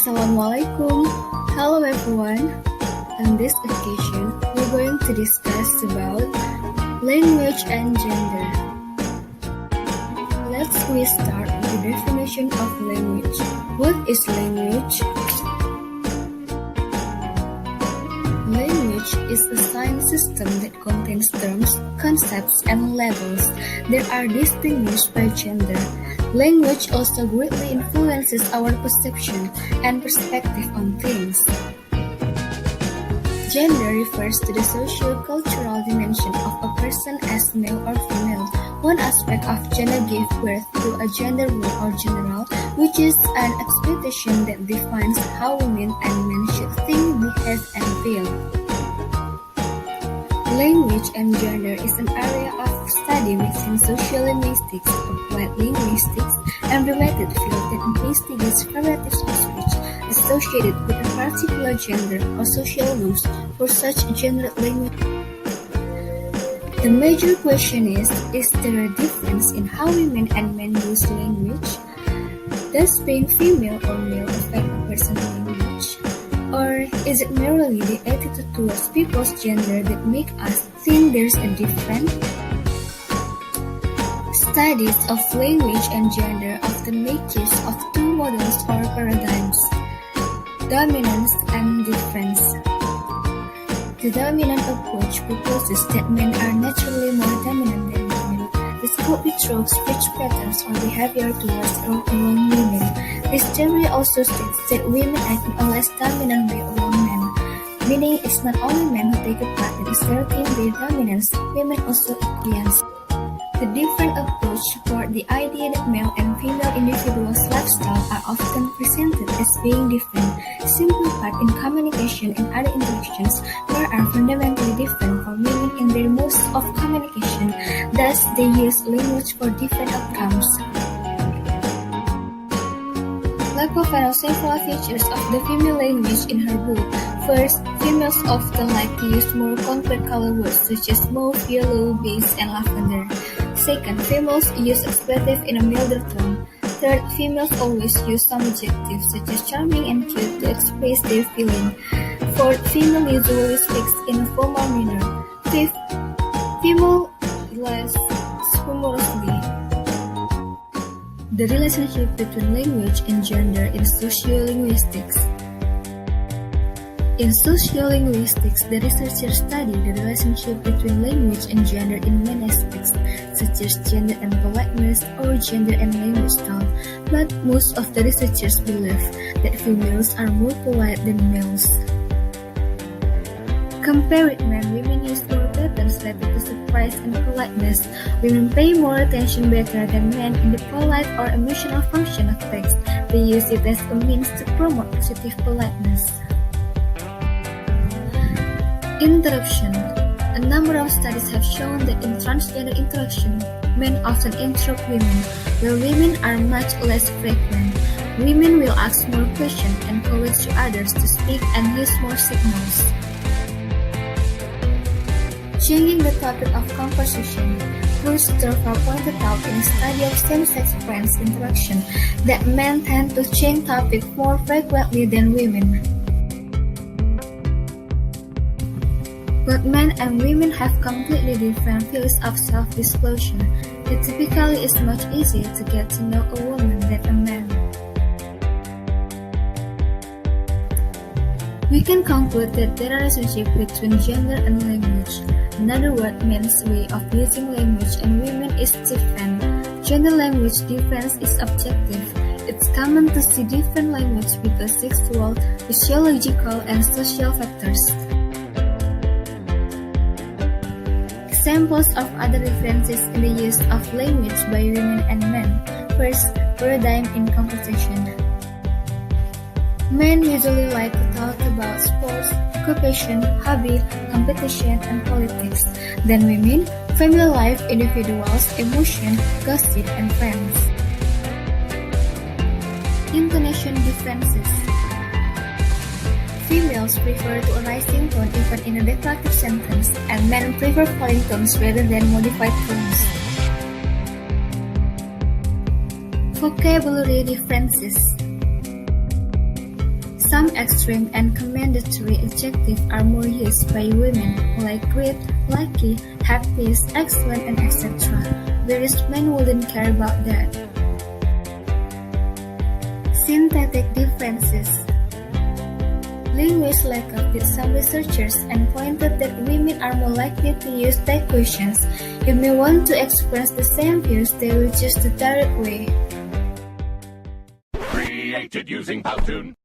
Assalamualaikum. Hello everyone. On this occasion, we're going to discuss about language and gender. Let's start with the definition of language. What is language? Language is a science system that contains terms, concepts, and labels that are distinguished by gender. Language also greatly influences our perception and perspective on things. Gender refers to the socio-cultural dimension of a person as male or female. One aspect of gender gives birth to a gender role or general, which is an expectation that defines how women and men should think, behave, and feel. Language and gender is an area of study within sociolinguistics, applied linguistics, and related field that investigates varieties of speech associated with a particular gender or social norms for such gendered language. The major question is there a difference in how women and men use language? Does being female or male affect a person's language? Or is it merely the attitude towards people's gender that make us think there's a difference? Studies of language and gender often make use of two models or paradigms, dominance and difference. The dominant approach proposes that men are naturally more dominant than women. This could be through speech patterns or behavior towards or around women. This theory also states that women act in a less dominant way around men, meaning it's not only men who take a part in asserting their dominance, women also experience. The different approach support the idea that male and female individuals' lifestyles are often presented as being different, simply put in communication and other interactions men are fundamentally different from women in their modes of communication, thus they use language for different outcomes. Lakoff found several features of the female language in her book. First, females often like to use more concrete color words such as mauve, yellow, beige, and lavender. Second, females use expletive in a milder tone. Third, females always use some adjectives such as charming and cute to express their feeling. Fourth, female usually speaks in a formal manner. Fifth, female less humorously. The relationship between language and gender in sociolinguistics. In sociolinguistics, the researchers study the relationship between language and gender in many aspects, such as gender and politeness or gender and language style, but most of the researchers believe that females are more polite than males. Compared with men, women use more patterns related to surprise and politeness. Women pay more attention better than men in the polite or emotional function of text. They use it as a means to promote positive politeness. Interruption. A number of studies have shown that in transgender interaction, men often interrupt women, while women are much less frequent. Women will ask more questions, encourage others to speak, and use more signals. Changing the topic of conversation, Christopher pointed out in a study of same-sex friends interaction that men tend to change topics more frequently than women. But men and women have completely different views of self-disclosure. It typically is much easier to get to know a woman than a man. We can conclude that there is a relationship between gender and language. In other words, men's way of using language and women is different. Gender language difference is objective. It's common to see different language because sexual, physiological, and social factors. Examples of other differences in the use of language by women and men. First, paradigm in conversation. Men usually like to talk about sports, occupation, hobby, competition, and politics. Then women, family life, individuals, emotion, gossip, and friends. Intonation differences. Females prefer to a rising tone even in a declarative sentence, and men prefer falling tones rather than modified tones. Vocabulary differences. Some extreme and commendatory adjectives are more used by women, like great, lucky, happy, excellent, and etc., whereas men wouldn't care about that. Synthetic differences. Linguists lack up with some researchers and pointed that women are more likely to use they questions. If they want to express the same views, they will choose the direct way. Created using Powtoon.